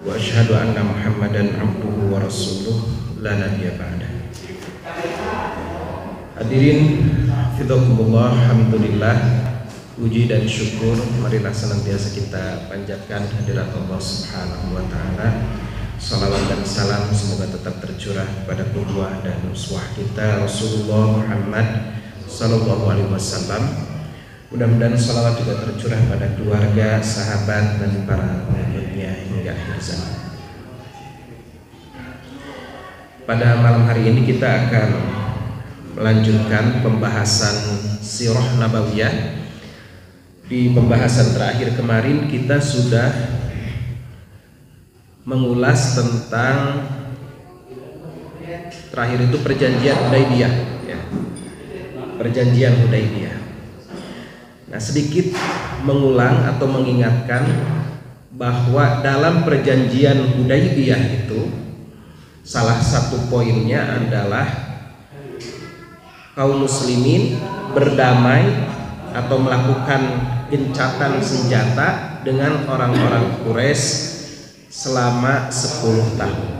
wa asyhadu anna Muhammadan abduhu wa rasuluh la nabiyya ba'dah. Hadirin fidakumullah, alhamdulillah, puji dan syukur marilah senantiasa kita panjatkan hadirat Allah Subhanahu wa taala. Salawat dan salam semoga tetap tercurah kepada qudwah dan uswah kita Rasulullah Muhammad sallallahu alaihi wasallam. Mudah-mudahan salawat juga tercurah pada keluarga, sahabat, dan para pengikutnya hingga akhir zaman. Pada malam hari ini kita akan melanjutkan pembahasan Sirah Nabawiyah. Di pembahasan terakhir kemarin kita sudah mengulas tentang terakhir itu perjanjian Hudaybiyah, ya. Perjanjian Hudaybiyah. Nah, sedikit mengulang atau mengingatkan bahwa dalam perjanjian Hudaybiyah itu salah satu poinnya adalah kaum muslimin berdamai atau melakukan gencatan senjata dengan orang-orang Quraisy selama 10 tahun.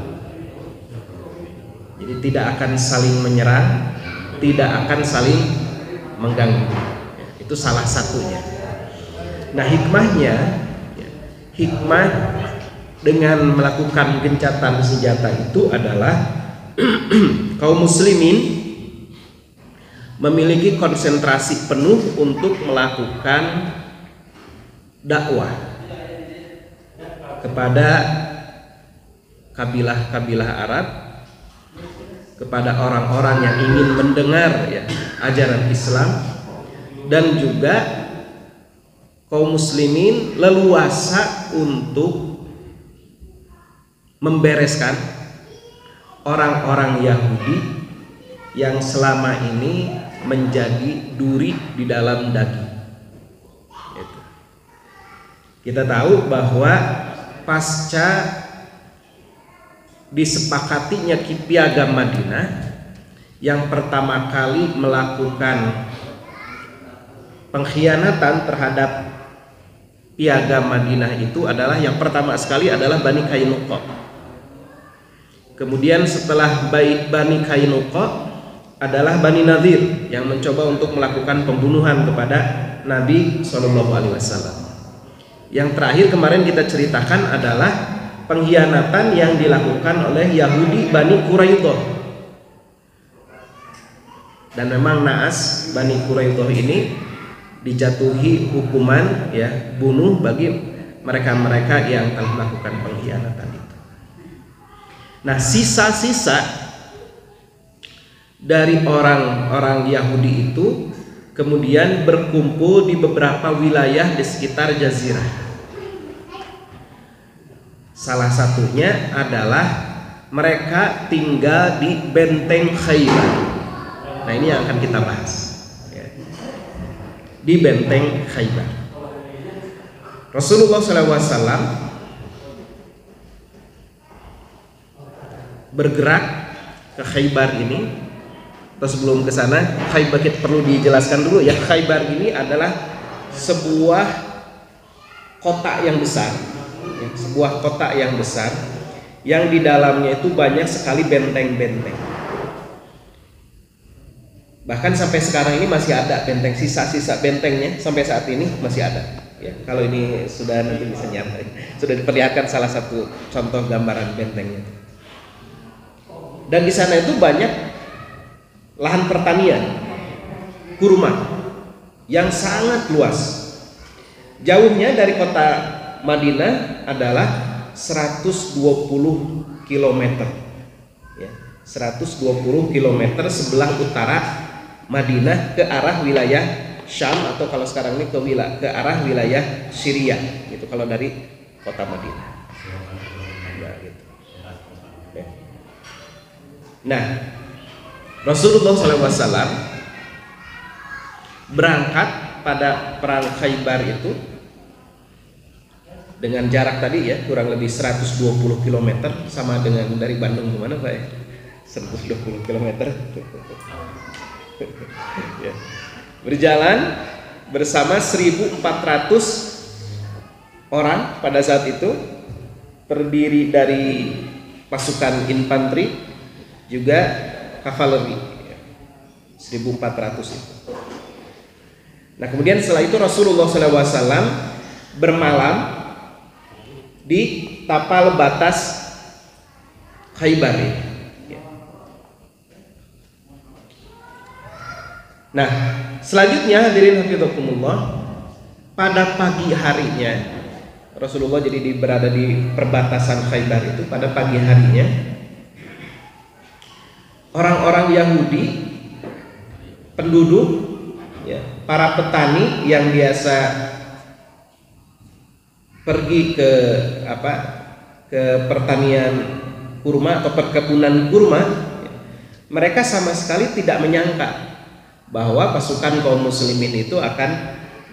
Jadi tidak akan saling menyerang, tidak akan saling mengganggu. Itu salah satunya. Nah, hikmah dengan melakukan gencatan senjata itu adalah kaum muslimin memiliki konsentrasi penuh untuk melakukan dakwah kepada kabilah-kabilah Arab, kepada orang-orang yang ingin mendengar, ya, ajaran Islam, dan juga kaum muslimin leluasa untuk membereskan orang-orang Yahudi yang selama ini menjadi duri di dalam daging. Kita tahu bahwa pasca disepakatinya Piagam Madinah, yang pertama kali melakukan pengkhianatan terhadap Piagam Madinah itu adalah, yang pertama sekali adalah Bani Qainuqa. Kemudian setelah Bani Qainuqa adalah Bani Nadir yang mencoba untuk melakukan pembunuhan kepada Nabi SAW. Yang terakhir kemarin kita ceritakan adalah pengkhianatan yang dilakukan oleh Yahudi Bani Quraidah. Dan memang naas Bani Quraidah ini dijatuhi hukuman, ya, bunuh bagi mereka-mereka yang telah melakukan pengkhianatan itu. Nah, sisa-sisa dari orang-orang Yahudi itu kemudian berkumpul di beberapa wilayah di sekitar Jazirah. Salah satunya adalah mereka tinggal di Benteng Khaybar. Nah, ini yang akan kita bahas, ya. Di Benteng Khaybar, Rasulullah SAW bergerak ke Khaybar ini. Atau sebelum ke sana, Khaybar kita perlu dijelaskan dulu, ya. Khaybar ini adalah sebuah kota yang besar, ya, sebuah kota yang besar yang di dalamnya itu banyak sekali benteng-benteng. Bahkan sampai sekarang ini masih ada benteng, sisa-sisa bentengnya sampai saat ini masih ada. Ya, kalau ini sudah nanti bisa nyata, sudah diperlihatkan salah satu contoh gambaran bentengnya. Dan di sana itu banyak lahan pertanian, kurma yang sangat luas. Jauhnya dari kota Madinah adalah 120 km. Ya, 120 km sebelah utara Madinah ke arah wilayah Syam, atau kalau sekarang ini ke arah wilayah Syria, gitu kalau dari kota Madinah. Nah, gitu. Nah, Rasulullah SAW berangkat pada perang Khaybar itu dengan jarak tadi, ya, kurang lebih 120 km, sama dengan dari Bandung kemana Pak, ya? 120 km. Ya. Berjalan bersama 1.400 orang pada saat itu, terdiri dari pasukan infanteri juga kavaleri 1.400 itu. Nah kemudian setelah itu Rasulullah SAW bermalam di tapal batas Khaybar. Nah selanjutnya hadirin hafizakumullah, pada pagi harinya Rasulullah jadi berada di perbatasan Khaybar itu. Pada pagi harinya orang-orang Yahudi, penduduk, ya, para petani yang biasa pergi ke pertanian kurma atau perkebunan kurma, ya, mereka sama sekali tidak menyangka bahwa pasukan kaum muslimin itu akan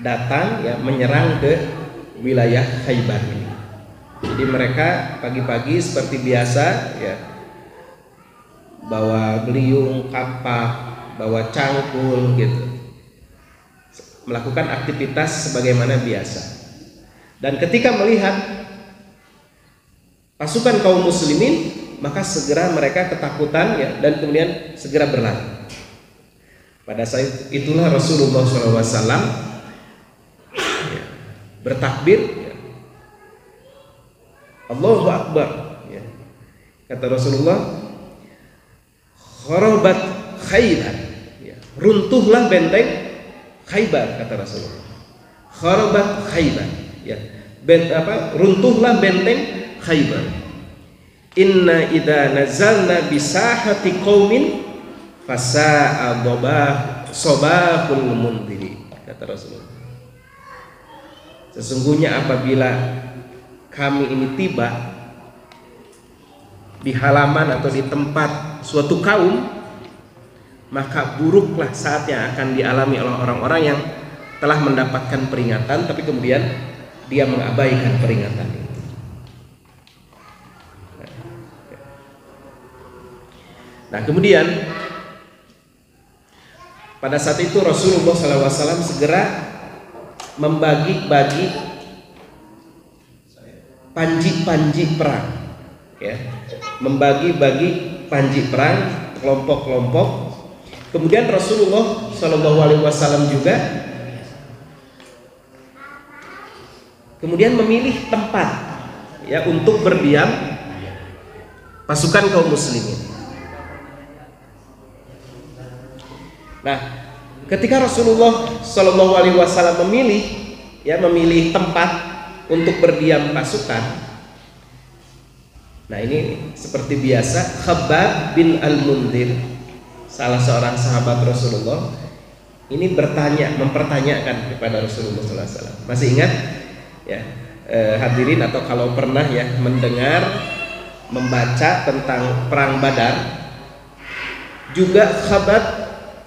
datang, ya, menyerang ke wilayah Khaybar ini. Jadi mereka pagi-pagi seperti biasa, ya, bawa beliung, kapak, bawa cangkul gitu, melakukan aktivitas sebagaimana biasa. Dan ketika melihat pasukan kaum muslimin, maka segera mereka ketakutan, ya, dan kemudian segera berlari. Pada saat itulah Rasulullah SAW, ya, bertakbir, ya, Allahu Akbar, ya. Kata Rasulullah, kharabat Khaybar, ya, runtuhlah benteng Khaybar, kata Rasulullah. Kharabat Khaybar, ya, runtuhlah benteng Khaybar. Inna idza nazalna bisahati qaumin fasa'a sobahul mundiri, kata Rasulullah. Sesungguhnya apabila kami ini tiba di halaman atau di tempat suatu kaum, maka buruklah saat yang akan dialami oleh orang-orang yang telah mendapatkan peringatan tapi kemudian dia mengabaikan peringatan itu. Nah kemudian pada saat itu Rasulullah SAW segera membagi-bagi panji-panji perang, ya, membagi-bagi panji perang kelompok-kelompok. Kemudian Rasulullah SAW juga kemudian memilih tempat, ya, untuk berdiam pasukan kaum muslimin. Nah, ketika Rasulullah SAW memilih tempat untuk berdiam pasukan, nah ini seperti biasa Khabbab bin Al-Mundhir, salah seorang sahabat Rasulullah, ini mempertanyakan kepada Rasulullah SAW. Masih ingat, ya, hadirin, atau kalau pernah, ya, mendengar, membaca tentang perang Badar, juga Khabbab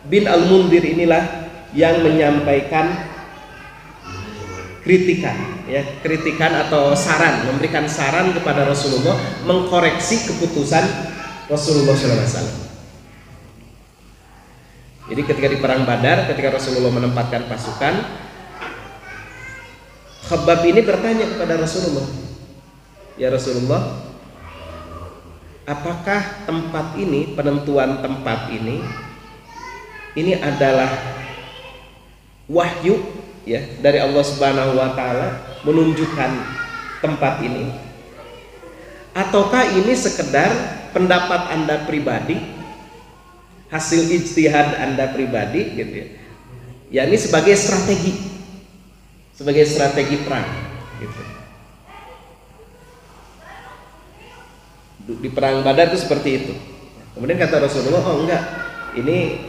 bin Al-Mundhir inilah yang menyampaikan kritikan atau saran, memberikan saran kepada Rasulullah, mengkoreksi keputusan Rasulullah SAW. Jadi ketika di perang Badar, ketika Rasulullah menempatkan pasukan, Khabbab ini bertanya kepada Rasulullah, ya Rasulullah, apakah tempat ini, penentuan tempat ini adalah wahyu, ya, dari Allah Subhanahu wa taala menunjukkan tempat ini, ataukah ini sekedar pendapat Anda pribadi, hasil ijtihad Anda pribadi, gitu ya. Ya, ini sebagai strategi perang, gitu. Di perang Badar itu seperti itu. Kemudian kata Rasulullah, oh enggak, ini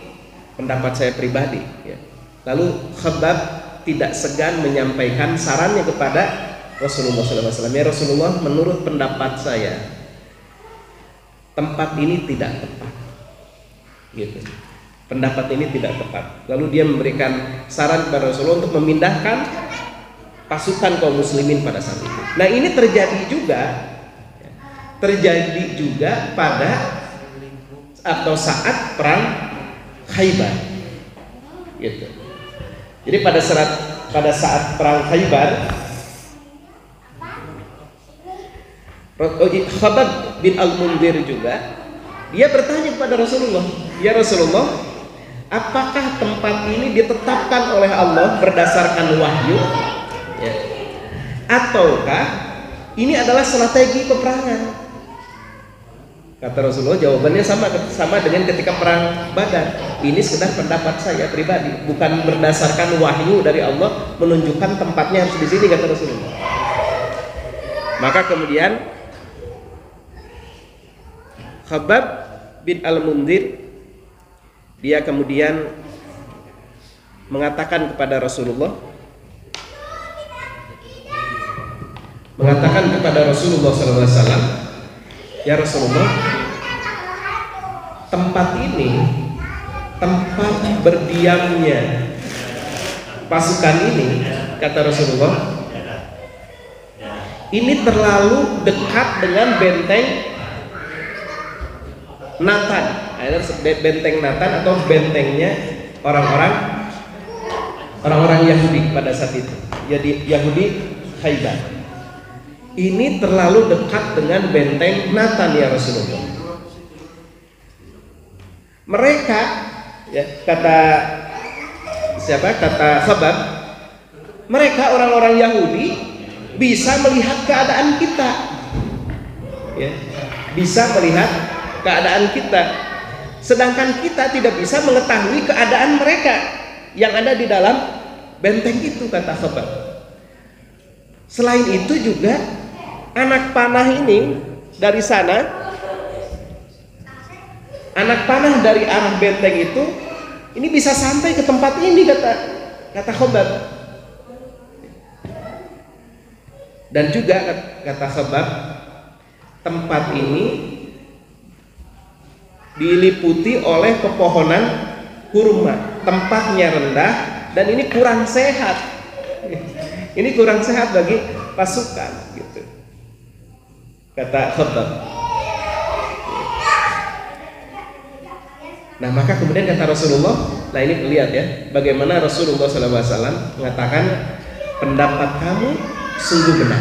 pendapat saya pribadi, ya. Lalu Khabbab tidak segan menyampaikan sarannya kepada Rasulullah SAW. Ya Rasulullah, menurut pendapat saya tempat ini tidak tepat, gitu. Pendapat ini tidak tepat. Lalu dia memberikan saran kepada Rasulullah untuk memindahkan pasukan kaum muslimin pada saat itu. Nah ini terjadi juga pada atau saat perang Khaybar, gitu. Jadi pada saat perang Khaybar, Khabbab bin Al-Mundhir juga, dia bertanya kepada Rasulullah, ya Rasulullah, apakah tempat ini ditetapkan oleh Allah berdasarkan wahyu, ya, ataukah ini adalah strategi peperangan? Kata Rasulullah, jawabannya sama dengan ketika perang Badar. Ini sekedar pendapat saya pribadi, bukan berdasarkan wahyu dari Allah menunjukkan tempatnya harus di sini, kata Rasulullah. Maka kemudian Khabbab bin Al-Mundhir, dia kemudian mengatakan kepada Rasulullah, SAW, ya Rasulullah, tempat ini tempat berdiamnya pasukan ini, kata Rasulullah, ini terlalu dekat dengan benteng Natan, benteng Natan atau bentengnya orang-orang Yahudi pada saat itu, jadi Yahudi Khaybar. Ini terlalu dekat dengan benteng Natan, ya Rasulullah. Mereka, ya, kata Khabbab, mereka orang-orang Yahudi bisa melihat keadaan kita, ya, bisa melihat keadaan kita, sedangkan kita tidak bisa mengetahui keadaan mereka yang ada di dalam benteng itu, kata Khabbab. Selain itu juga anak panah ini dari sana, anak panah dari arah benteng itu ini bisa sampai ke tempat ini, kata Khabbab. Dan juga kata Khabbab, tempat ini diliputi oleh pepohonan kurma, tempatnya rendah dan ini kurang sehat. Ini kurang sehat bagi pasukan, gitu, kata Khabbab. Nah, maka kemudian kata Rasulullah, nah ini lihat ya, bagaimana Rasulullah SAW mengatakan pendapat kamu sungguh benar,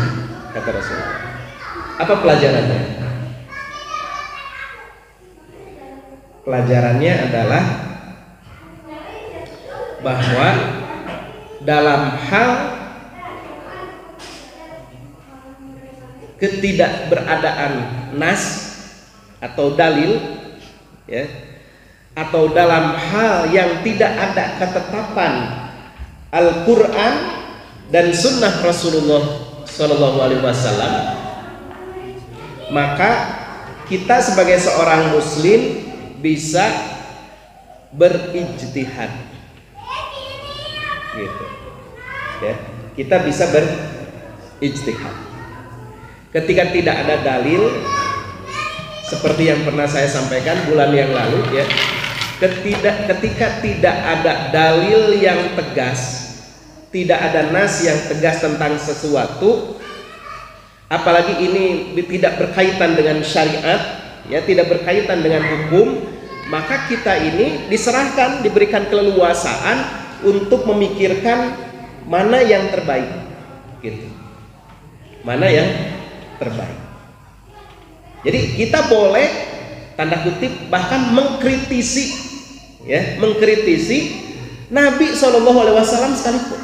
kata Rasulullah. Apa pelajarannya? Pelajarannya adalah bahwa dalam hal ketidakberadaan nas atau dalil, ya, atau dalam hal yang tidak ada ketetapan Al-Quran dan Sunnah Rasulullah SAW, maka kita sebagai seorang Muslim bisa berijtihad, gitu, ya, kita bisa berijtihad ketika tidak ada dalil, seperti yang pernah saya sampaikan bulan yang lalu, ya, ketika tidak ada dalil yang tegas, tidak ada nas yang tegas tentang sesuatu, apalagi ini tidak berkaitan dengan syariat, ya, tidak berkaitan dengan hukum, maka kita ini diserahkan, diberikan keleluasaan untuk memikirkan mana yang terbaik, gitu, mana yang terbaik. Jadi kita boleh, tanda kutip, bahkan mengkritisi, ya, mengkritisi Nabi SAW sekalipun,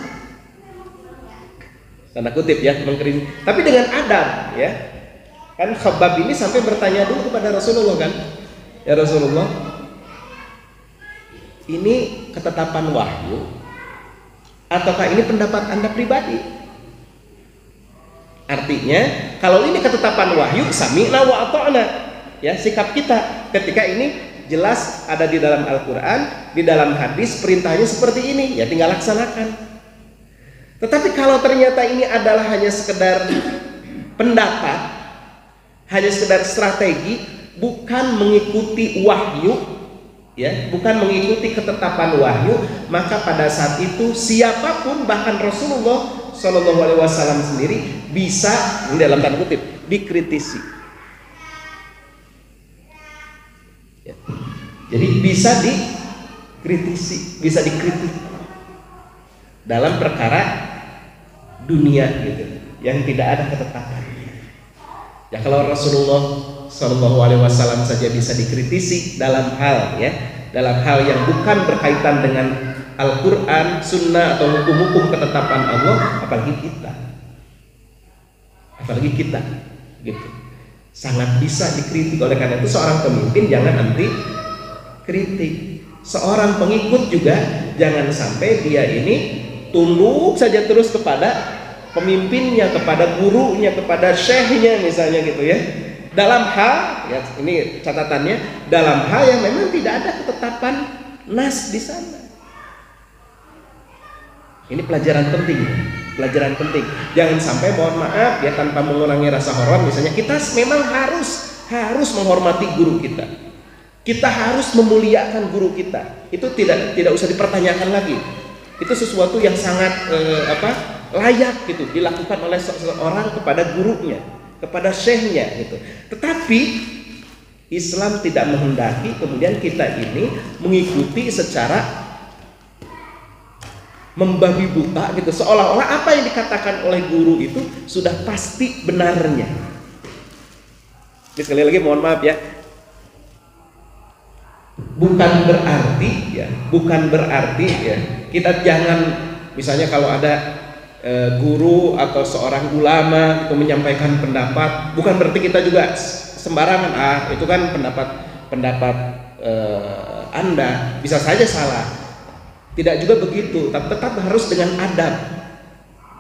tanda kutip, ya, mengkritisi, tapi dengan adab, ya. Kan Khabbab ini sampai bertanya dulu kepada Rasulullah, kan, ya Rasulullah, ini ketetapan wahyu ataukah ini pendapat Anda pribadi? Artinya kalau ini ketetapan wahyu, sami'na wa ata'na, ya, sikap kita ketika ini jelas ada di dalam Al-Quran, di dalam hadis, perintahnya seperti ini, ya tinggal laksanakan. Tetapi kalau ternyata ini adalah hanya sekedar pendapat, hanya sekedar strategi, bukan mengikuti wahyu, ya, bukan mengikuti ketetapan wahyu, maka pada saat itu siapapun, bahkan Rasulullah SAW sendiri bisa, dalam tanda kutip, dikritisi, ya. Jadi bisa dikritisi, bisa dikritik dalam perkara dunia, gitu, yang tidak ada ketetapan. Ya kalau Rasulullah Shallallahu Alaihi Wasallam saja bisa dikritisi dalam hal yang bukan berkaitan dengan Al-Quran, Sunnah atau hukum-hukum ketetapan Allah, apalagi kita, gitu. Sangat bisa dikritik. Oleh karena itu seorang pemimpin jangan anti kritik. Seorang pengikut juga jangan sampai dia ini tunduk saja terus kepada pemimpinnya, kepada gurunya, kepada syekhnya misalnya gitu ya. Dalam hal, ya ini catatannya, dalam hal yang memang tidak ada ketetapan nas di sana. Ini pelajaran penting. Jangan sampai, mohon maaf ya, tanpa mengurangi rasa hormat, misalnya kita memang harus menghormati guru kita. Kita harus memuliakan guru kita. Itu tidak usah dipertanyakan lagi. Itu sesuatu yang sangat layak gitu dilakukan oleh seseorang kepada gurunya, kepada syekhnya gitu. Tetapi Islam tidak menghendaki kemudian kita ini mengikuti secara membabi buta gitu, seolah-olah apa yang dikatakan oleh guru itu sudah pasti benarnya. Jadi sekali lagi mohon maaf ya, bukan berarti ya kita jangan, misalnya kalau ada guru atau seorang ulama itu menyampaikan pendapat, bukan berarti kita juga sembarangan, itu kan pendapat Anda bisa saja salah. Tidak juga begitu, tapi tetap harus dengan adab.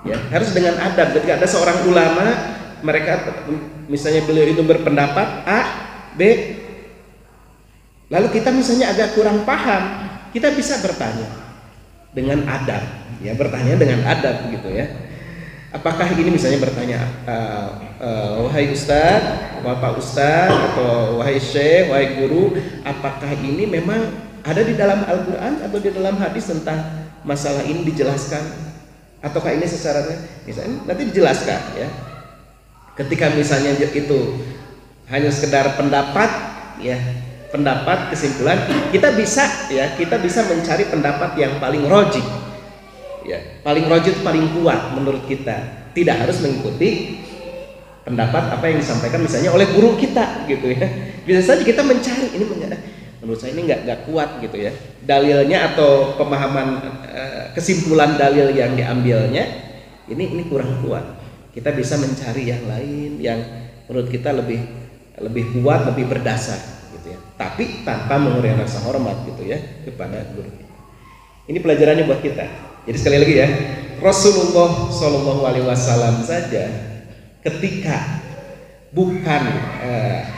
Ya, harus dengan adab. Ketika ada seorang ulama, mereka misalnya beliau itu berpendapat A, B, lalu kita misalnya agak kurang paham, kita bisa bertanya dengan adab, ya, bertanya dengan adab gitu ya. Apakah ini misalnya bertanya, wahai Ustadz, Bapak Ustadz, atau wahai Syekh, wahai guru, apakah ini memang ada di dalam Al-Quran atau di dalam hadis tentang masalah ini dijelaskan? Ataukah ini secara, misalnya nanti dijelaskan ya. Ketika misalnya itu hanya sekedar pendapat, ya, pendapat kesimpulan, kita bisa mencari pendapat yang paling rojih, ya, paling rojih, paling kuat menurut kita. Tidak harus mengikuti pendapat apa yang disampaikan misalnya oleh guru kita gitu ya. Bisa saja kita mencari, ini menurut saya ini nggak kuat gitu ya, dalilnya atau pemahaman kesimpulan dalil yang diambilnya ini kurang kuat. Kita bisa mencari yang lain yang menurut kita lebih kuat, lebih berdasar gitu ya, tapi tanpa mengurangi rasa hormat gitu ya kepada guru. Ini pelajarannya buat kita. Jadi sekali lagi ya, Rasulullah Shallallahu Alaihi Wasallam saja ketika bukan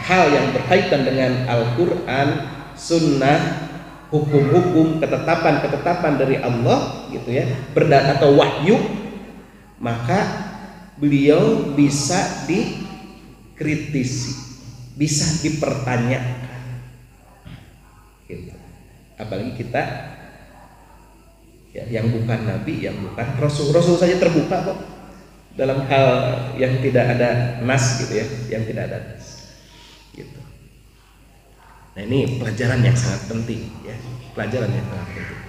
hal yang berkaitan dengan Al-Quran, Sunnah, hukum-hukum, ketetapan dari Allah gitu ya, atau wahyu, maka beliau bisa dikritisi, bisa dipertanyakan gitu. Apalagi kita ya, yang bukan nabi, yang bukan rasul saja terbuka kok dalam hal yang tidak ada nas gitu ya, yang tidak ada nas gitu. Nah ini pelajaran yang sangat penting ya, pelajaran yang sangat penting.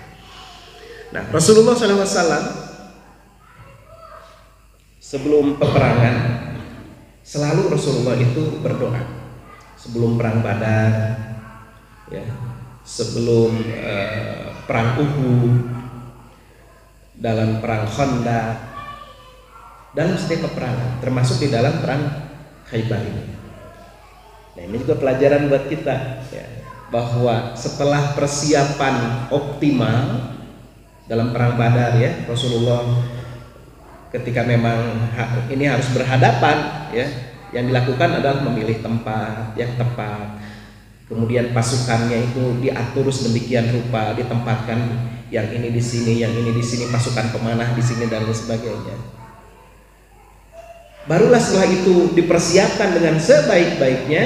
Nah Rasulullah SAW sebelum peperangan selalu Rasulullah itu berdoa. Sebelum perang Badar, ya, sebelum perang Uhud, dalam perang Khandaq, dalam setiap peperangan, termasuk di dalam perang Khaybar ini. Nah ini juga pelajaran buat kita ya, bahwa setelah persiapan optimal dalam perang Badar ya, Rasulullah ketika memang ini harus berhadapan ya, yang dilakukan adalah memilih tempat yang tepat, kemudian pasukannya itu diatur sedemikian rupa, ditempatkan yang ini di sini, yang ini di sini, pasukan pemanah di sini dan lain sebagainya. Barulah setelah itu dipersiapkan dengan sebaik-baiknya,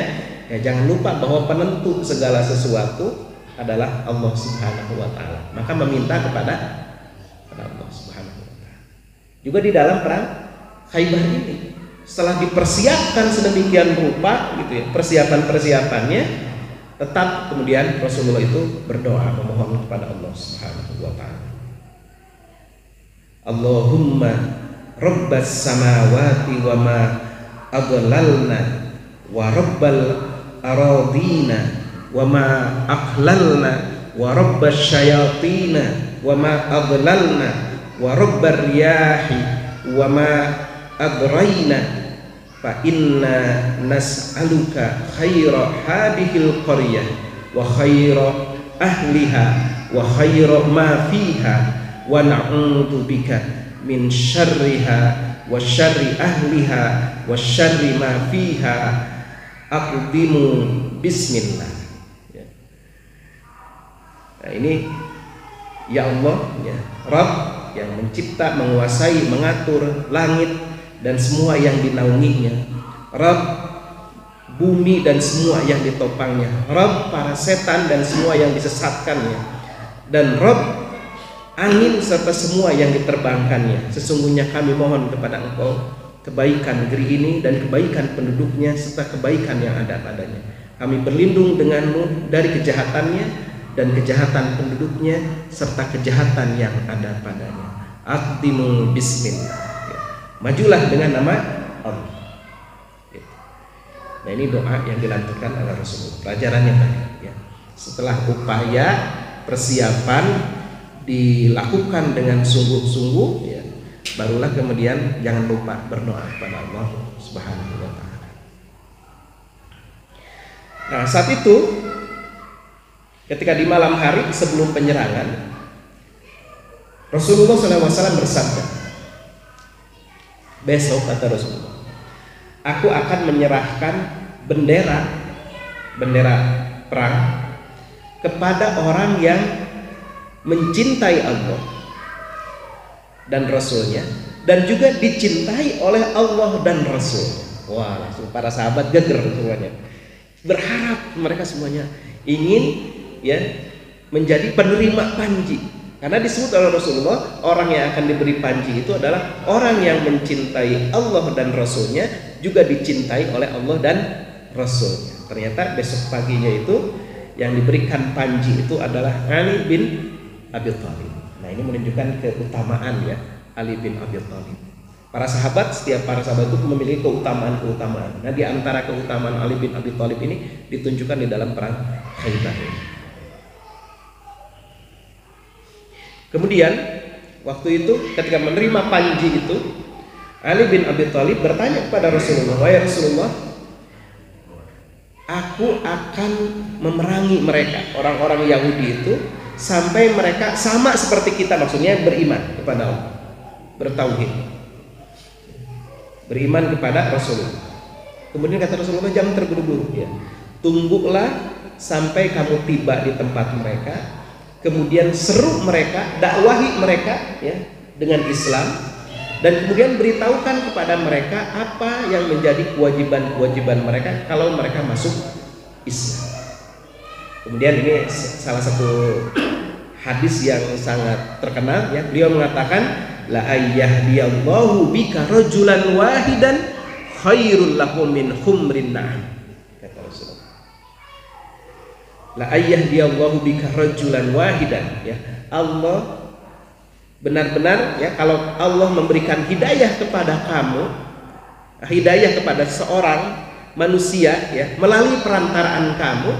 ya jangan lupa bahwa penentu segala sesuatu adalah Allah Subhanahu wa taala. Maka meminta kepada Allah Subhanahu wa taala. Juga di dalam perang Khaybar ini, setelah dipersiapkan sedemikian rupa gitu ya, persiapan-persiapannya, tetap kemudian Rasulullah itu berdoa memohon kepada Allah Subhanahu wa taala. Allahumma Rabbas samawati wa ma adlalna wa rabbal aradina wa ma aqlalna wa rabbasy syayatina wa ma adlalna wa rabbar riyahi wa ma adraina fa inna nas'aluka khaira hadhil qaryah wa khaira ahliha wa khaira ma fiha wa na'udzu bika min syarriha wa syarri ahliha wa syarri ma fiha aqdimu bismillah. Nah ini ya Allah ya Rabb yang mencipta, menguasai, mengatur langit dan semua yang dinaunginya, Rabb bumi dan semua yang ditopangnya, Rabb para setan dan semua yang disesatkannya, dan Rabb angin serta semua yang diterbangkannya. Sesungguhnya kami mohon kepada Engkau kebaikan negeri ini dan kebaikan penduduknya serta kebaikan yang ada padanya. Kami berlindung denganmu dari kejahatannya dan kejahatan penduduknya serta kejahatan yang ada padanya. Aqdimu bismillah. Majulah dengan nama Allah. Nah ini doa yang dilantunkan oleh Rasulullah. Pelajarannya tadi ya. Setelah upaya persiapan dilakukan dengan sungguh-sungguh ya, barulah kemudian jangan lupa berdoa kepada Allah Subhanahu wa taala. Nah, saat itu ketika di malam hari sebelum penyerangan, Rasulullah SAW bersabda, besok kata Rasulullah, aku akan menyerahkan bendera perang kepada orang yang mencintai Allah dan Rasulnya dan juga dicintai oleh Allah dan Rasulnya. Wah, langsung para sahabat geger semuanya, berharap mereka semuanya ingin ya menjadi penerima panji, karena disebut oleh Rasulullah orang yang akan diberi panji itu adalah orang yang mencintai Allah dan Rasulnya, juga dicintai oleh Allah dan Rasulnya. Ternyata besok paginya itu yang diberikan panji itu adalah Ali bin Abi Thalib. Nah ini menunjukkan keutamaan ya Ali bin Abi Thalib. Setiap para sahabat itu memiliki keutamaan-keutamaan. Nah di antara keutamaan Ali bin Abi Thalib ini ditunjukkan di dalam perang Khaybar. Kemudian waktu itu ketika menerima panji itu, Ali bin Abi Thalib bertanya kepada Rasulullah, wahai Rasulullah, aku akan memerangi mereka, orang-orang Yahudi itu, sampai mereka sama seperti kita, maksudnya beriman kepada Allah, bertauhid, beriman kepada Rasulullah. Kemudian kata Rasulullah, jangan terburu-buru ya, tunggulah sampai kamu tiba di tempat mereka, kemudian seru mereka, dakwahi mereka ya dengan Islam, dan kemudian beritahukan kepada mereka apa yang menjadi kewajiban-kewajiban mereka kalau mereka masuk Islam. Kemudian ini salah satu hadis yang sangat terkenal ya, beliau mengatakan la ayyahdiyallahu bika rajulan wahidan khairul lahum min humrin na'am, kata Rasulullah. La ayyahdiyallahu bika rajulan wahidan ya, Allah benar-benar ya, kalau Allah memberikan hidayah kepada kamu, hidayah kepada seorang manusia ya melalui perantaraan kamu,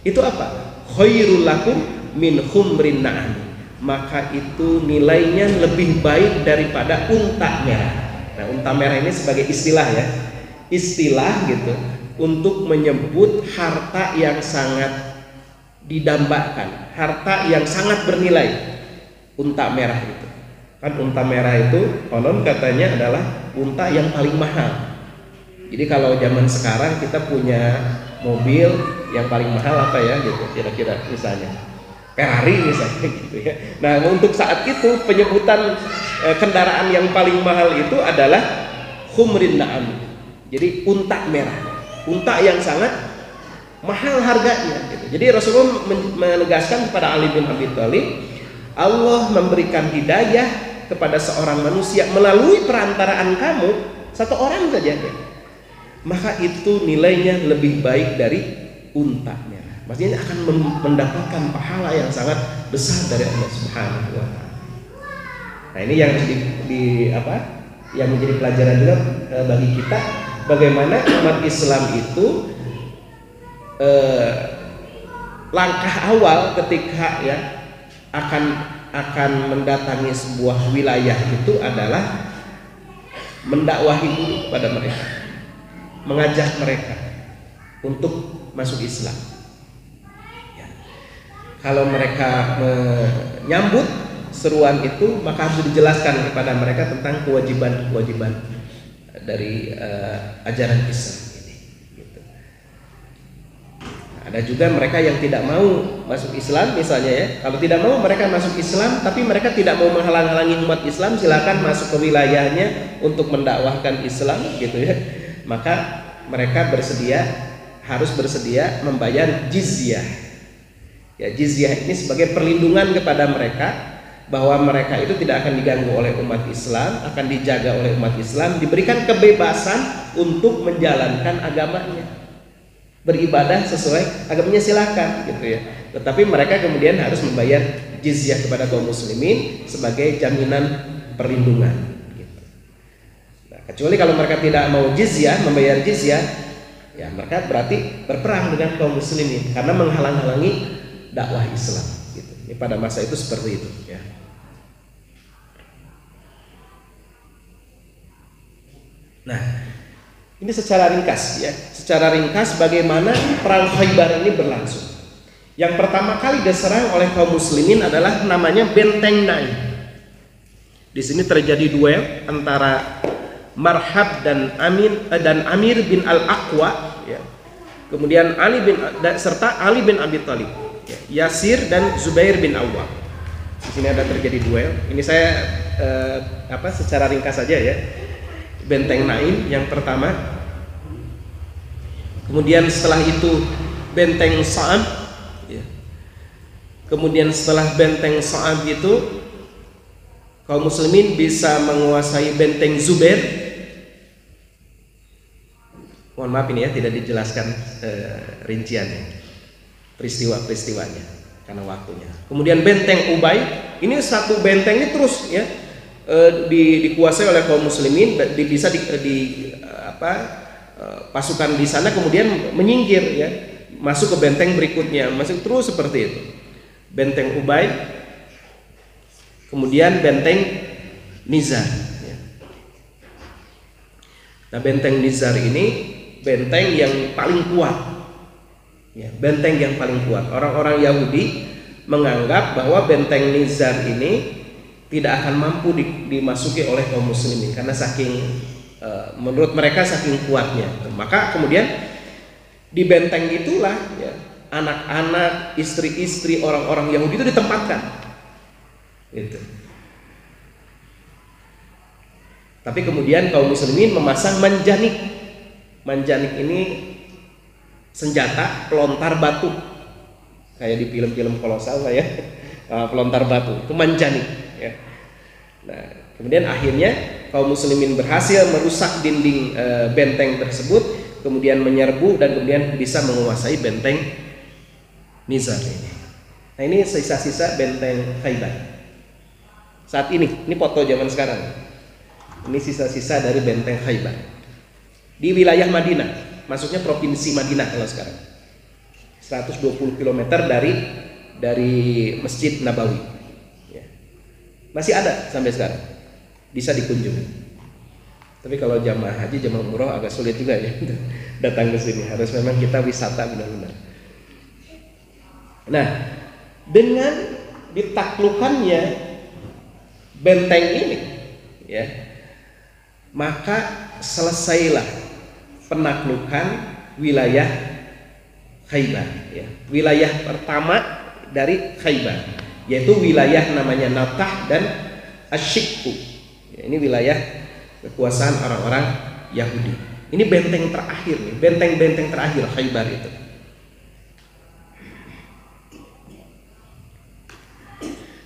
itu apa? Khairul lakum min humrin na'am, maka itu nilainya lebih baik daripada unta merah. Nah, unta merah ini sebagai istilah ya, istilah gitu untuk menyebut harta yang sangat didambakan, harta yang sangat bernilai. Unta merah itu kan, unta merah itu konon katanya adalah unta yang paling mahal. Jadi kalau zaman sekarang kita punya mobil yang paling mahal apa ya gitu, kira-kira misalnya Ferrari misalnya gitu ya. Nah untuk saat itu penyebutan kendaraan yang paling mahal itu adalah humrin na'am, jadi unta merah, unta yang sangat mahal harganya gitu. Jadi Rasulullah menegaskan kepada Ali bin Abi Thalib, Allah memberikan hidayah kepada seorang manusia melalui perantaraan kamu, satu orang saja ya, maka itu nilainya lebih baik dari unta merah. Maksudnya akan mendapatkan pahala yang sangat besar dari Allah Subhanahu wa taala. Nah, ini yang yang menjadi pelajaran juga bagi kita bagaimana umat Islam itu langkah awal ketika ya akan mendatangi sebuah wilayah itu adalah mendakwahi dulu pada mereka, mengajak mereka untuk masuk Islam. Ya. Kalau mereka menyambut seruan itu, maka harus dijelaskan kepada mereka tentang kewajiban-kewajiban dari ajaran Islam ini. Gitu. Ada juga mereka yang tidak mau masuk Islam, misalnya ya. Kalau tidak mau mereka masuk Islam, tapi mereka tidak mau menghalang-halangi umat Islam, silakan masuk ke wilayahnya untuk mendakwahkan Islam, gitu ya. Maka mereka harus bersedia membayar jizyah. Ya, jizyah ini sebagai perlindungan kepada mereka bahwa mereka itu tidak akan diganggu oleh umat Islam, akan dijaga oleh umat Islam, diberikan kebebasan untuk menjalankan agamanya, beribadah sesuai agamanya, silakan, gitu ya. Tetapi mereka kemudian harus membayar jizyah kepada kaum muslimin sebagai jaminan perlindungan, gitu. Nah, kecuali kalau mereka tidak mau jizyah, membayar jizyah, ya mereka berarti berperang dengan kaum muslimin karena menghalang-halangi dakwah Islam, gitu. Ini pada masa itu seperti itu, ya. Nah, ini secara ringkas ya, secara ringkas bagaimana perang Khaybar ini berlangsung. Yang pertama kali diserang oleh kaum muslimin adalah namanya Benteng Naim. Di sini terjadi duel antara Marhab dan Amir bin Al-Aqwa, ya. Kemudian serta Ali bin Abi Thalib, ya. Yasir dan Zubair bin Awwam. Di sini ada terjadi duel. Ini saya secara ringkas saja ya. Benteng Naim yang pertama. Kemudian setelah itu Benteng Sa'ab, ya. Kemudian setelah Benteng Sa'ab itu kaum muslimin bisa menguasai Benteng Zubair. Mohon maaf ini ya, tidak dijelaskan rinciannya, peristiwa-peristiwanya karena waktunya. Kemudian Benteng Ubay, ini satu benteng ini terus ya dikuasai oleh kaum muslimin, bisa pasukan di sana kemudian menyingkir ya, masuk ke benteng berikutnya, masuk terus seperti itu. Benteng Ubay, kemudian Benteng Nizar, ya. Nah, Benteng Nizar ini benteng yang paling kuat, ya, benteng yang paling kuat. Orang-orang Yahudi menganggap bahwa Benteng Nizar ini tidak akan mampu dimasuki oleh kaum muslimin karena menurut mereka saking kuatnya. Maka kemudian di benteng itulah ya, anak-anak, istri-istri orang-orang Yahudi itu ditempatkan. Gitu. Tapi kemudian kaum muslimin memasang manjanik. Manjanik ini senjata pelontar batu, kayak di film-film kolosal lah ya. Pelontar batu itu manjanik. Ya. Nah, kemudian akhirnya kaum muslimin berhasil merusak dinding benteng tersebut, kemudian menyerbu dan kemudian bisa menguasai Benteng Nizar ini. Nah, ini sisa-sisa Benteng Khaybar. Saat ini foto zaman sekarang. Ini sisa-sisa dari Benteng Khaybar di wilayah Madinah, masuknya provinsi Madinah kalau sekarang. 120 km dari Masjid Nabawi. Masih ada sampai sekarang, bisa dikunjungi. Tapi kalau jamaah haji, jamaah umroh agak sulit juga ya datang ke sini. Harus memang kita wisata benar-benar. Nah, dengan ditaklukkannya benteng ini, ya, maka selesailah penaklukan wilayah Khaybar. Ya. Wilayah pertama dari Khaybar, yaitu wilayah namanya Natah dan Asyikku. Ya, ini wilayah kekuasaan orang-orang Yahudi. Ini benteng terakhir nih, benteng-benteng terakhir Khaybar itu.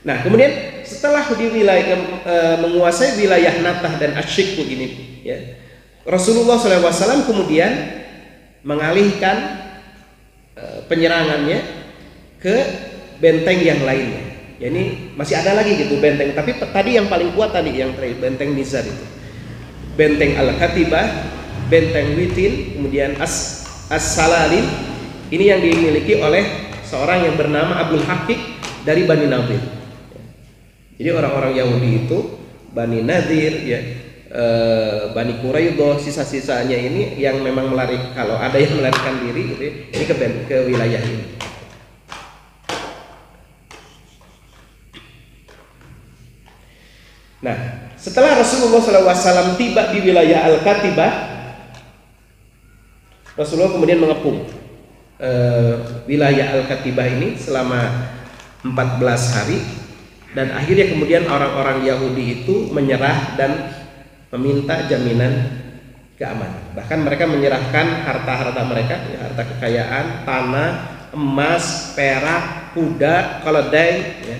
Nah, kemudian setelah di wilayah menguasai wilayah Natah dan Asyikku ini, ya, Rasulullah SAW kemudian mengalihkan penyerangannya ke benteng yang lainnya. Ya, ini masih ada lagi gitu benteng, tapi tadi yang paling kuat tadi yang terakhir Benteng Nizar itu. Benteng Al-Katibah, benteng Witin, kemudian As-Salalin. Ini yang dimiliki oleh seorang yang bernama Abdul Haqiq dari Bani Nadir. Jadi orang-orang Yahudi itu Bani Nadir, ya, Bani Quraidah, sisa-sisanya ini yang memang kalau ada yang melarikan diri gitu ya, ini ke wilayah ini. Nah, setelah Rasulullah SAW tiba di wilayah Al-Katibah, Rasulullah kemudian mengepung wilayah Al-Katibah ini selama 14 hari, dan akhirnya kemudian orang-orang Yahudi itu menyerah dan meminta jaminan keamanan. Bahkan mereka menyerahkan harta-harta mereka, ya, harta kekayaan, tanah, emas, perak, kuda, keledai, ya,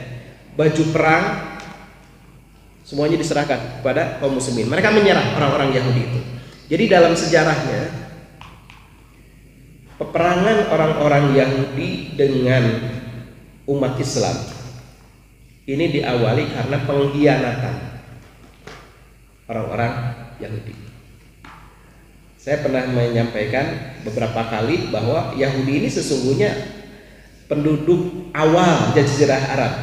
baju perang, semuanya diserahkan kepada kaum muslimin. Mereka menyerah, orang-orang Yahudi itu. Jadi dalam sejarahnya, peperangan orang-orang Yahudi dengan umat Islam ini diawali karena pengkhianatan orang-orang Yahudi. Saya pernah menyampaikan beberapa kali bahwa Yahudi ini sesungguhnya penduduk awal Jazirah Arab,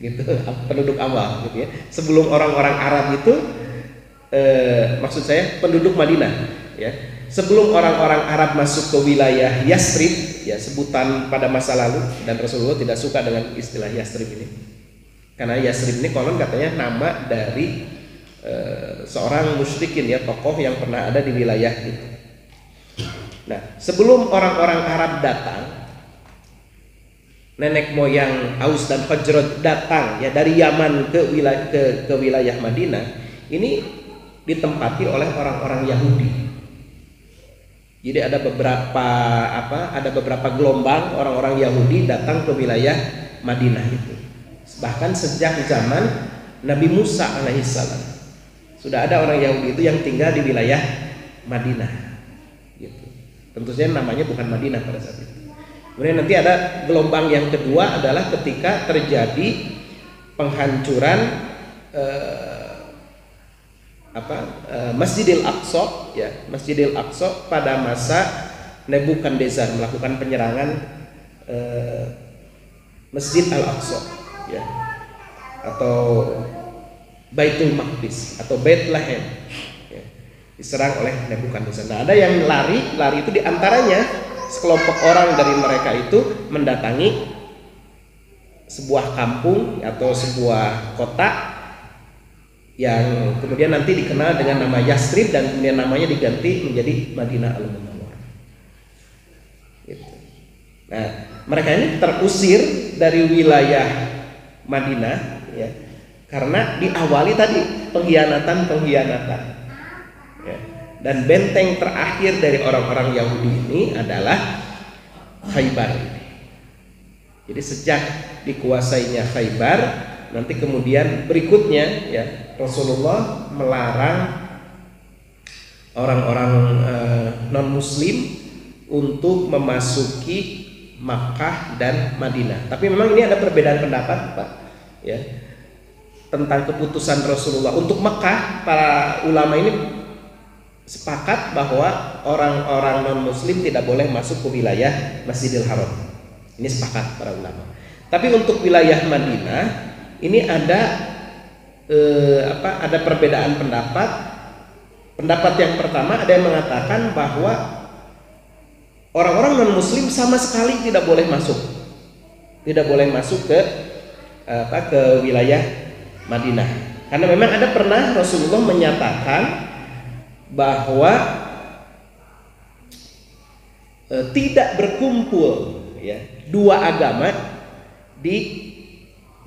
gitu, penduduk awal, gitu ya. Sebelum orang-orang Arab itu, maksud saya penduduk Madinah, ya. Sebelum orang-orang Arab masuk ke wilayah Yasrib, ya, sebutan pada masa lalu, dan Rasulullah tidak suka dengan istilah Yasrib ini, karena Yasrib ini konon katanya nama dari seorang musyrikin, ya, tokoh yang pernah ada di wilayah itu. Nah, sebelum orang-orang Arab datang, nenek moyang Aus dan Khazraj datang, ya, dari Yaman ke wilayah Madinah, ini ditempati oleh orang-orang Yahudi. Jadi ada beberapa gelombang orang-orang Yahudi datang ke wilayah Madinah itu. Bahkan sejak zaman Nabi Musa alaihissalam sudah ada orang Yahudi itu yang tinggal di wilayah Madinah, gitu. Tentu saja namanya bukan Madinah pada saat itu. Kemudian nanti ada gelombang yang kedua adalah ketika terjadi penghancuran Masjidil Aqsa, ya, Masjidil Aqsa pada masa Nebukadnezar melakukan penyerangan Masjid Al-Aqsa, ya, atau Baitul Maqdis atau Bethlehem, ya, diserang oleh Nebukadnezar. Nah, ada yang lari itu diantaranya sekelompok orang dari mereka itu mendatangi sebuah kampung atau sebuah kota yang kemudian nanti dikenal dengan nama Yasrib, dan kemudian namanya diganti menjadi Madinah Al-Munawwarah. Gitu. Nah, mereka ini terusir dari wilayah Madinah, ya, karena diawali tadi pengkhianatan, ya. Dan benteng terakhir dari orang-orang Yahudi ini adalah Khaybar. Jadi sejak dikuasainya Khaybar, nanti kemudian berikutnya, ya, Rasulullah melarang orang-orang non-Muslim untuk memasuki Makkah dan Madinah. Tapi memang ini ada perbedaan pendapat, Pak, ya, tentang keputusan Rasulullah. Untuk Makkah, para ulama ini sepakat bahwa orang-orang non-Muslim tidak boleh masuk ke wilayah Masjidil Haram. Ini sepakat para ulama. Tapi untuk wilayah Madinah ini ada perbedaan pendapat. Pendapat yang pertama, ada yang mengatakan bahwa orang-orang non-Muslim sama sekali tidak boleh masuk ke wilayah Madinah, karena memang ada pernah Rasulullah menyatakan bahwa tidak berkumpul, ya, dua agama di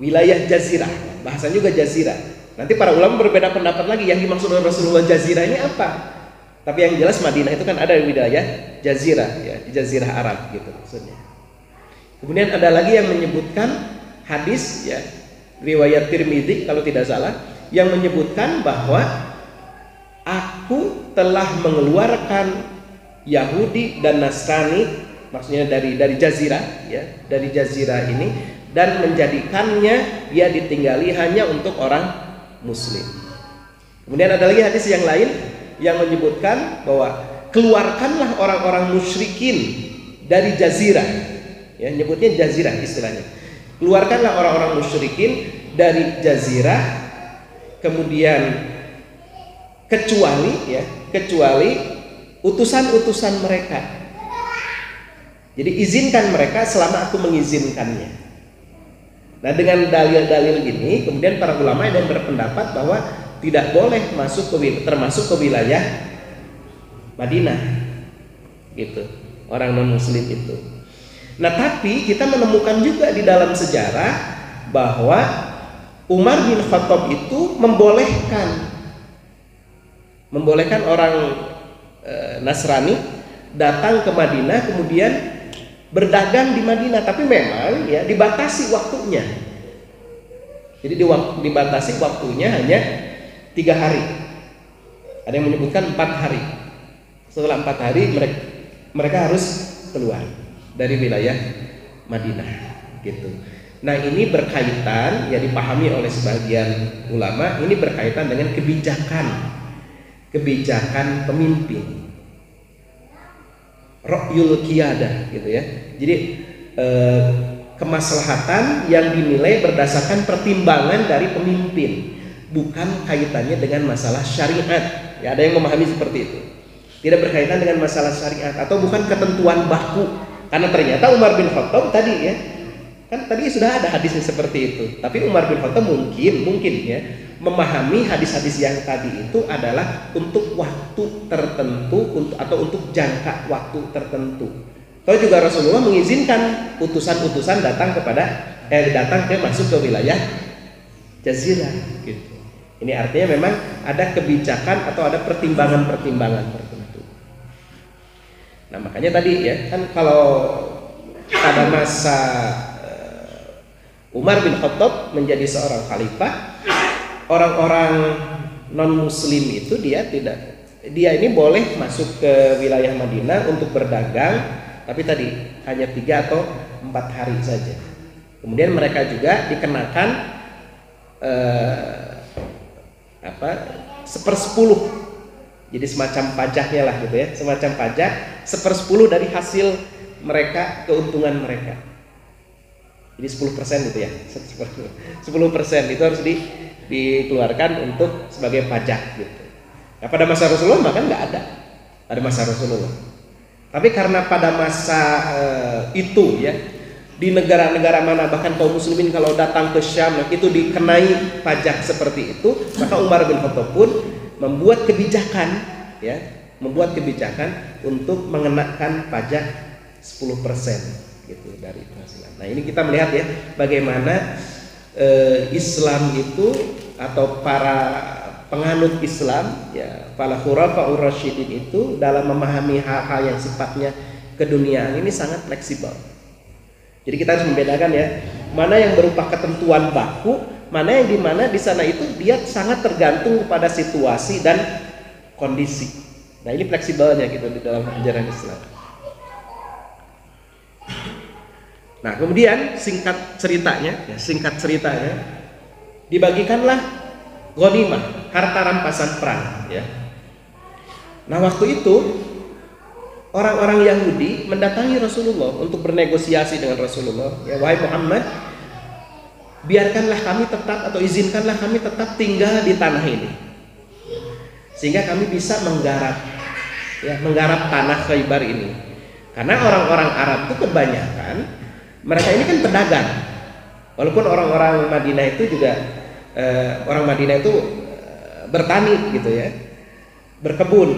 wilayah Jazirah. Bahasanya juga Jazirah. Nanti para ulama berbeda pendapat lagi yang dimaksud oleh Rasulullah Jazirah ini apa. Tapi yang jelas Madinah itu kan ada di wilayah Jazirah, ya, di Jazirah Arab, gitu maksudnya. Kemudian ada lagi yang menyebutkan hadis, ya, riwayat Tirmidzi kalau tidak salah, yang menyebutkan bahwa aku telah mengeluarkan Yahudi dan Nasrani, maksudnya dari Jazirah, ya, dari Jazirah ini, dan menjadikannya dia ditinggali hanya untuk orang Muslim. Kemudian ada lagi hadis yang lain yang menyebutkan bahwa keluarkanlah orang-orang musyrikin dari jazirah, ya, nyebutnya jazirah istilahnya. Keluarkanlah orang-orang musyrikin dari jazirah, kemudian kecuali utusan-utusan mereka. Jadi izinkan mereka selama aku mengizinkannya. Nah, dengan dalil-dalil ini kemudian para ulama yang berpendapat bahwa tidak boleh termasuk ke wilayah Madinah, gitu, orang non muslim itu. Nah, tapi kita menemukan juga di dalam sejarah bahwa Umar bin Khattab itu membolehkan orang Nasrani datang ke Madinah kemudian berdagang di Madinah, tapi memang ya dibatasi waktunya. Jadi dibatasi waktunya hanya 3 hari. Ada yang menyebutkan 4 hari. Setelah 4 hari mereka harus keluar dari wilayah Madinah, gitu. Nah, ini berkaitan, ya dipahami oleh sebagian ulama, ini berkaitan dengan kebijakan pemimpin. Ra'yul qiyadah, gitu ya. Jadi kemaslahatan yang dinilai berdasarkan pertimbangan dari pemimpin, bukan kaitannya dengan masalah syariat. Ya, ada yang memahami seperti itu. Tidak berkaitan dengan masalah syariat atau bukan ketentuan baku. Karena ternyata Umar bin Khattab tadi ya, kan tadi sudah ada hadisnya seperti itu. Tapi Umar bin Khattab mungkin ya memahami hadis-hadis yang tadi itu adalah untuk waktu tertentu atau untuk jangka waktu tertentu. Kalau juga Rasulullah mengizinkan utusan-utusan datang masuk ke wilayah jazirah, gitu. Ini artinya memang ada kebijakan atau ada pertimbangan-pertimbangan tertentu. Nah, makanya tadi ya kan kalau pada masa Umar bin Khattab menjadi seorang khalifah, orang-orang non muslim itu dia ini boleh masuk ke wilayah Madinah untuk berdagang, tapi tadi hanya 3 atau 4 hari saja. Kemudian mereka juga dikenakan 1/10, jadi semacam pajaknya lah, gitu ya, semacam pajak 1/10 dari hasil mereka, keuntungan mereka. Jadi 10% gitu ya, 10% itu harus dikeluarkan untuk sebagai pajak, gitu. Nah, pada masa Rasulullah bahkan nggak ada pada masa Rasulullah. Tapi karena pada masa itu ya, di negara-negara mana bahkan kaum muslimin kalau datang ke Syam itu dikenai pajak seperti itu, maka Umar bin Khattab pun membuat kebijakan untuk mengenakan pajak 10% gitu dari penghasilan. Nah, ini kita melihat ya bagaimana Islam itu atau para penganut Islam ya, para khulafaur rasyidin itu dalam memahami hal-hal yang sifatnya keduniaan ini sangat fleksibel. Jadi kita harus membedakan ya, mana yang berupa ketentuan baku, mana yang dimana di sana itu dia sangat tergantung pada situasi dan kondisi. Nah, ini fleksibelnya gitu di dalam ajaran Islam. Nah, kemudian singkat ceritanya dibagikanlah ghanimah, harta rampasan perang ya. Nah, waktu itu orang-orang Yahudi mendatangi Rasulullah untuk bernegosiasi dengan Rasulullah. Ya, wahai Muhammad, biarkanlah kami tetap atau izinkanlah kami tetap tinggal di tanah ini, sehingga kami bisa menggarap tanah Khaybar ini. Karena orang-orang Arab itu kebanyakan mereka ini kan pedagang. Walaupun orang-orang Madinah itu juga bertani gitu ya, berkebun.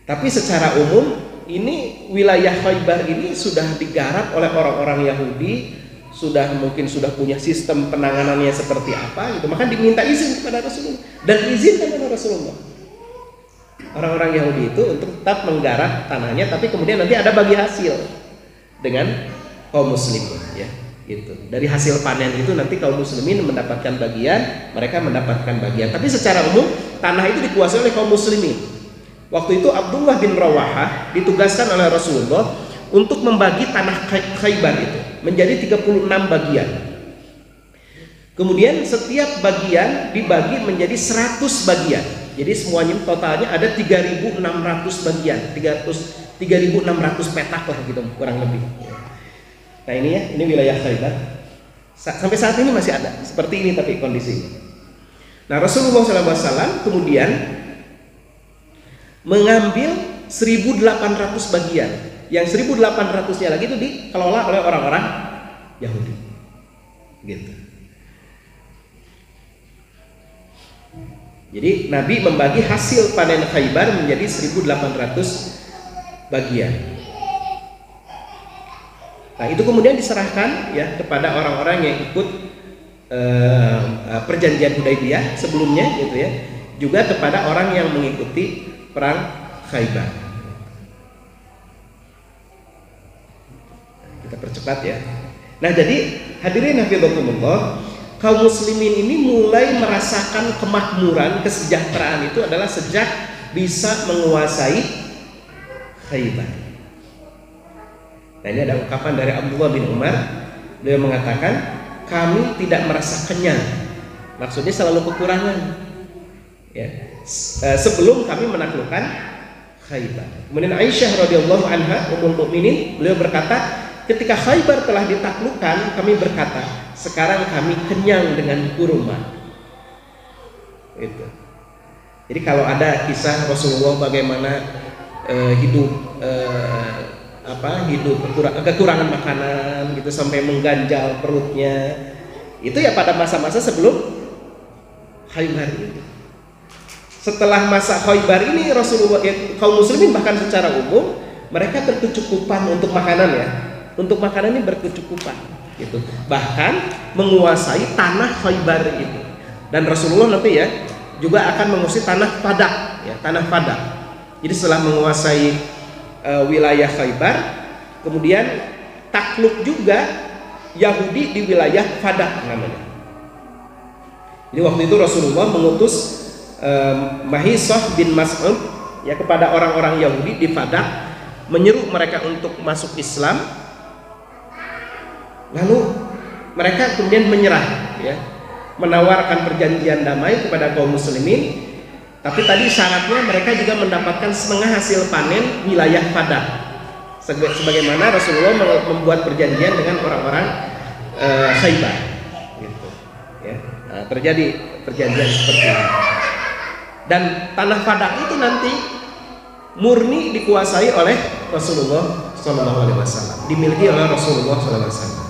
Tapi secara umum ini wilayah Khaybar ini sudah digarap oleh orang-orang Yahudi, mungkin sudah punya sistem penanganannya seperti apa gitu. Maka diminta izin kepada Rasulullah dan diizinkan oleh Rasulullah. Orang-orang Yahudi itu untuk tetap menggarap tanahnya, tapi kemudian nanti ada bagi hasil dengan kaum muslimin ya, gitu. Dari hasil panen itu nanti kaum muslimin mendapatkan bagian, mereka mendapatkan bagian. Tapi secara umum tanah itu dikuasai oleh kaum muslimin. Waktu itu Abdullah bin Rawahah ditugaskan oleh Rasulullah untuk membagi tanah Khaybar itu menjadi 36 bagian. Kemudian setiap bagian dibagi menjadi 100 bagian. Jadi semuanya totalnya ada 3.600 bagian, 3.600 petak lah gitu kurang lebih. Nah ini ya, ini wilayah Khaybar. Sampai saat ini masih ada seperti ini tapi kondisinya. Nah Rasulullah SAW kemudian mengambil 1.800 bagian. Yang 1.800-nya lagi itu dikelola oleh orang-orang Yahudi. Gitu. Jadi Nabi membagi hasil panen Khaybar menjadi 1.800 bagian. Nah itu kemudian diserahkan ya kepada orang-orang yang ikut perjanjian Hudaybiyah sebelumnya gitu ya, juga kepada orang yang mengikuti perang Khaybar. Kita percepat ya. Nah jadi hadirin hafizakumullah, kaum muslimin ini mulai merasakan kemakmuran, kesejahteraan itu adalah sejak bisa menguasai Khaybar. Nah ini ada ungkapan dari Abdullah bin Umar, beliau mengatakan kami tidak merasa kenyang, maksudnya selalu kekurangan ya, sebelum kami menaklukkan Khaybar. Kemudian Aisyah radhiyallahu anha ummul mukminin, beliau berkata ketika Khaybar telah ditaklukkan kami berkata sekarang kami kenyang dengan kurma. Itu. Jadi kalau ada kisah Rasulullah bagaimana hidup kekurangan makanan gitu sampai mengganjal perutnya, itu ya pada masa-masa sebelum Khaybar itu. Setelah masa Khaybar ini Rasulullah kaum muslimin bahkan secara umum mereka berkecukupan untuk makanan ya. Untuk makanan ini berkecukupan gitu. Bahkan menguasai tanah Khaybar itu. Dan Rasulullah nanti ya juga akan menguasai tanah Fadak ya, tanah Fadak. Jadi setelah menguasai wilayah Khaybar, kemudian takluk juga Yahudi di wilayah Fadak namanya. Jadi waktu itu Rasulullah mengutus Mahisah bin Mas'ud ya kepada orang-orang Yahudi di Fadak, menyeru mereka untuk masuk Islam. Lalu mereka kemudian menyerah ya, menawarkan perjanjian damai kepada kaum muslimin. Tapi tadi syaratnya mereka juga mendapatkan setengah hasil panen wilayah Fadak. Sebagaimana Rasulullah membuat perjanjian dengan orang-orang Khaybar. Gitu. Ya. Nah, terjadi perjanjian seperti ini. Dan tanah Fadak itu nanti murni dikuasai oleh Rasulullah SAW, dimiliki oleh Rasulullah SAW.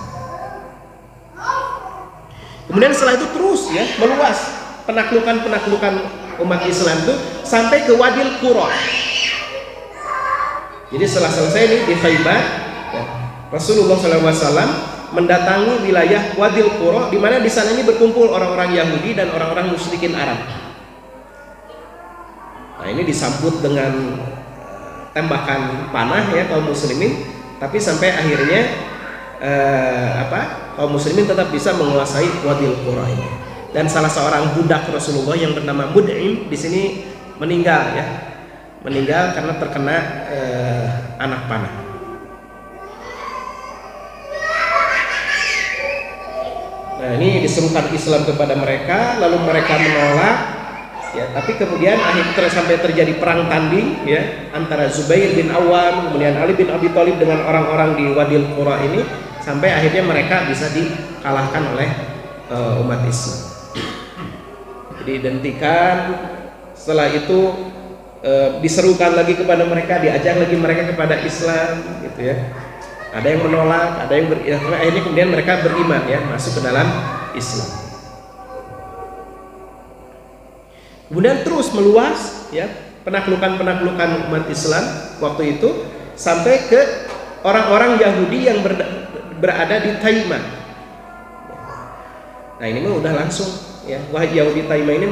Kemudian setelah itu terus ya meluas penaklukan umat Islam itu sampai ke Wadil Qura. Jadi setelah selesai ini di Khaybar ya, Rasulullah SAW mendatangi wilayah Wadil Qura, di mana di sana ini berkumpul orang-orang Yahudi dan orang-orang musyrikin Arab. Nah ini disambut dengan tembakan panah ya kaum muslimin, tapi sampai akhirnya kaum muslimin tetap bisa menguasai Wadil Qura ini. Dan salah seorang budak Rasulullah yang bernama Mud'im di sini meninggal ya, meninggal karena terkena anak panah. Nah ini diserukan Islam kepada mereka, lalu mereka menolak ya, tapi kemudian akhirnya sampai terjadi perang tanding ya antara Zubair bin Awam kemudian Ali bin Abi Thalib dengan orang-orang di Wadil Qura ini, sampai akhirnya mereka bisa dikalahkan oleh umat Islam. Jadi dihentikan, setelah itu diserukan lagi kepada mereka, diajak lagi mereka kepada Islam gitu ya. Ada yang menolak, ada yang akhirnya kemudian mereka beriman ya, masuk ke dalam Islam. Kemudian terus meluas ya penaklukan umat Islam waktu itu sampai ke orang-orang Yahudi yang berada di Taimah. Nah ini mah udah langsung ya, Yahudi Taimah ini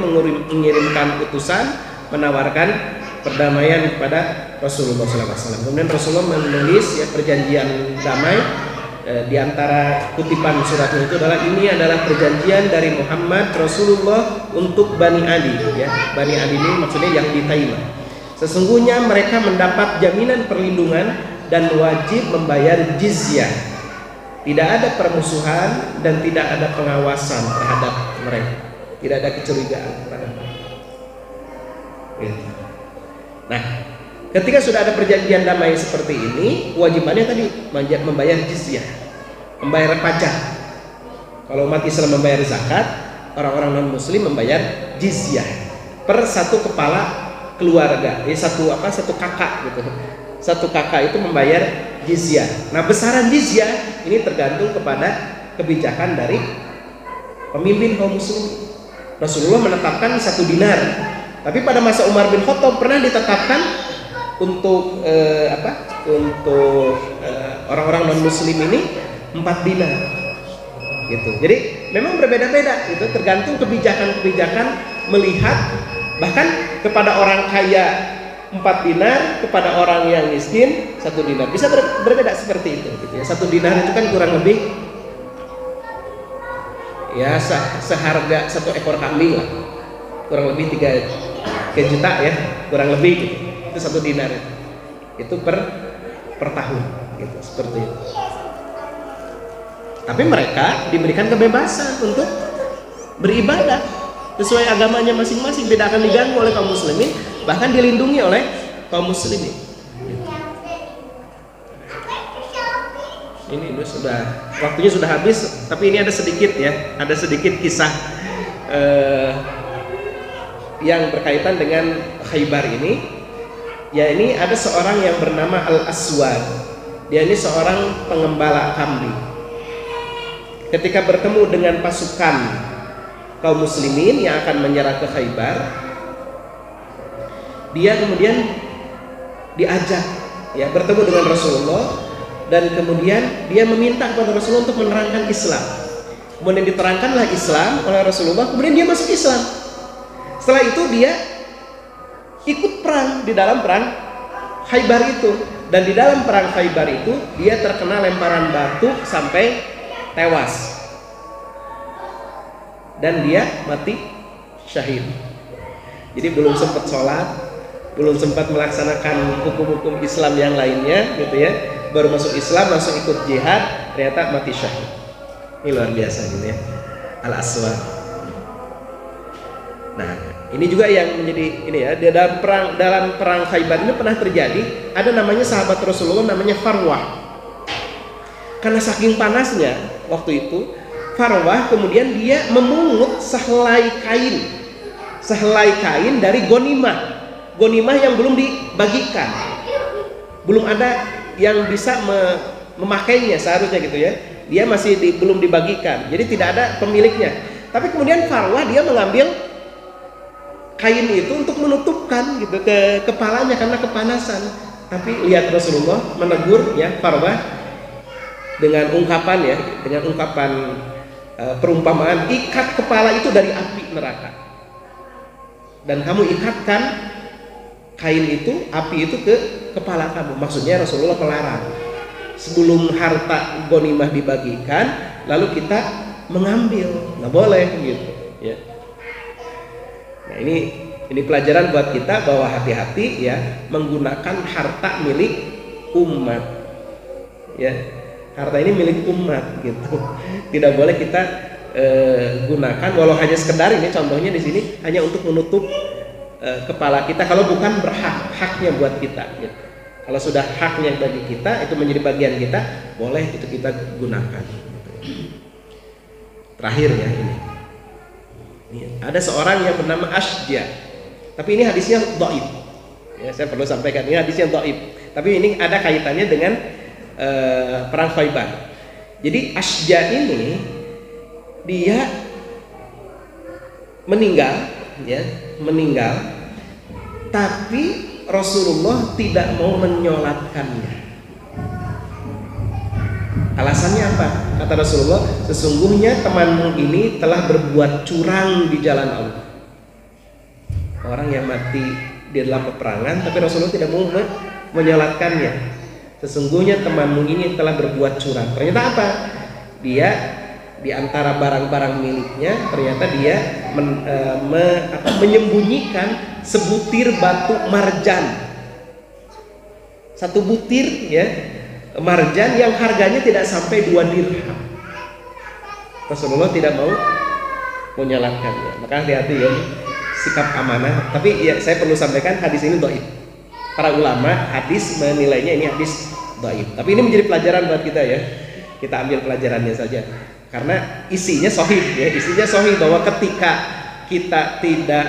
mengirimkan utusan menawarkan perdamaian kepada Rasulullah SAW. Kemudian Rasulullah menulis ya perjanjian damai. Di antara kutipan suratnya itu adalah ini adalah perjanjian dari Muhammad Rasulullah untuk Bani Adi ya. Bani Adi ini maksudnya Yahudi Taimah. Sesungguhnya mereka mendapat jaminan perlindungan dan wajib membayar jizyah. Tidak ada permusuhan dan tidak ada pengawasan terhadap mereka. Tidak ada kecurigaan terhadap mereka. Gitu. Nah, ketika sudah ada perjanjian damai seperti ini, kewajibannya tadi membayar jizyah, membayar pajak. Kalau umat Islam membayar zakat, orang-orang non Muslim membayar jizyah per satu kepala keluarga. Satu kakak gitu. Satu kakak itu membayar jizyah. Nah, besaran jizyah ini tergantung kepada kebijakan dari pemimpin kaum muslim. Rasulullah menetapkan 1 dinar. Tapi pada masa Umar bin Khattab pernah ditetapkan untuk orang-orang non muslim ini 4 dinar. Gitu. Jadi memang berbeda-beda gitu, tergantung kebijakan-kebijakan melihat, bahkan kepada orang kaya 4 dinar, kepada orang yang miskin 1 dinar. Bisa berbeda seperti itu gitu ya. 1 dinar itu kan kurang lebih ya seharga 1 ekor kambing lah. Kurang lebih 3 juta ya, kurang lebih gitu. Itu 1 dinar itu per tahun gitu, seperti itu. Tapi mereka diberikan kebebasan untuk beribadah sesuai agamanya masing-masing, tidak akan diganggu oleh kaum muslimin, bahkan dilindungi oleh kaum muslimin. Ini waktunya sudah habis, tapi ini ada sedikit kisah yang berkaitan dengan Khaybar ini. Ya, ini ada seorang yang bernama Al-Aswad. Dia ini seorang pengembala kambing. Ketika bertemu dengan pasukan kaum muslimin yang akan menyerang ke Khaybar, dia kemudian diajak ya bertemu dengan Rasulullah, dan kemudian dia meminta kepada Rasulullah untuk menerangkan Islam. Kemudian diterangkanlah Islam oleh Rasulullah, kemudian dia masuk Islam. Setelah itu dia ikut perang di dalam perang Khaybar itu, dan di dalam perang Khaybar itu dia terkena lemparan batu sampai tewas, dan dia mati syahid. Jadi belum sempat sholat, belum sempat melaksanakan hukum-hukum Islam yang lainnya gitu ya, baru masuk Islam langsung ikut jihad, ternyata mati syahid. Ini luar biasa gitu ya, Al-Aswad. Nah, ini juga yang menjadi ini ya, di dalam perang Khaybar ini pernah terjadi, ada namanya sahabat Rasulullah namanya Farwah. Karena saking panasnya waktu itu, Farwah kemudian dia memungut sehelai kain dari gonimah yang belum dibagikan, belum ada yang bisa memakainya seharusnya gitu ya, dia masih belum dibagikan, jadi tidak ada pemiliknya. Tapi kemudian Farwah dia mengambil kain itu untuk menutupkan gitu ke kepalanya karena kepanasan. Tapi lihat Rasulullah menegur ya Farwah dengan ungkapan perumpamaan, ikat kepala itu dari api neraka, dan kamu ikatkan kain itu, api itu ke kepala kamu. Maksudnya Rasulullah melarang sebelum harta ghanimah dibagikan lalu kita mengambil, nggak boleh gitu ya. Nah, ini pelajaran buat kita bahwa hati-hati ya menggunakan harta milik umat ya. Harta ini milik umat gitu. Tidak boleh kita gunakan walau hanya sekedar, ini contohnya di sini hanya untuk menutup kepala kita, kalau bukan haknya buat kita gitu. Kalau sudah haknya bagi kita, itu menjadi bagian kita, boleh itu kita gunakan gitu. Terakhir ya ini. Ada seorang yang bernama Asja. Tapi ini hadisnya dhaif. Ya, saya perlu sampaikan ini hadisnya dhaif. Tapi ini ada kaitannya dengan perang Khaybar. Jadi Asja ini dia meninggal, tapi Rasulullah tidak mau menyolatkannya. Alasannya apa? Kata Rasulullah, sesungguhnya temanmu ini telah berbuat curang di jalan Allah. Orang yang mati di dalam peperangan, tapi Rasulullah tidak mau menyolatkannya. Sesungguhnya temanmu ini telah berbuat curang. Ternyata apa? Dia di antara barang-barang miliknya, ternyata dia menyembunyikan sebutir batu marjan. 1 butir ya, marjan yang harganya tidak sampai 2 dirham. Rasulullah tidak mau menyolatkannya. Maka hati-hati ya, sikap amanah. Tapi ya saya perlu sampaikan hadis ini dhaif. Para ulama hadis menilainya ini hadis dhaif. Tapi ini menjadi pelajaran buat kita ya. Kita ambil pelajarannya saja. Karena isinya sahih ya, isinya sahih bahwa ketika kita tidak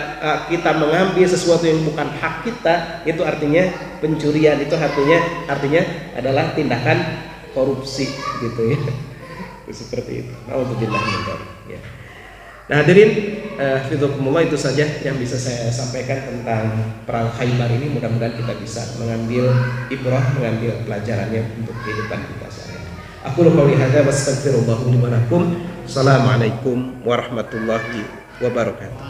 kita mengambil sesuatu yang bukan hak kita, itu artinya pencurian, itu artinya adalah tindakan korupsi gitu ya. Seperti itu. Nauzubillah min dzalik ya. Nah, hadirin fidzullah, itu saja yang bisa saya sampaikan tentang perang Khaybar ini. Mudah-mudahan kita bisa mengambil ibrah, mengambil pelajarannya untuk kehidupan kita sehari-hari. Aku qouli hadza wa astaghfirullah li wa lakum. Assalamualaikum warahmatullahi wabarakatuh.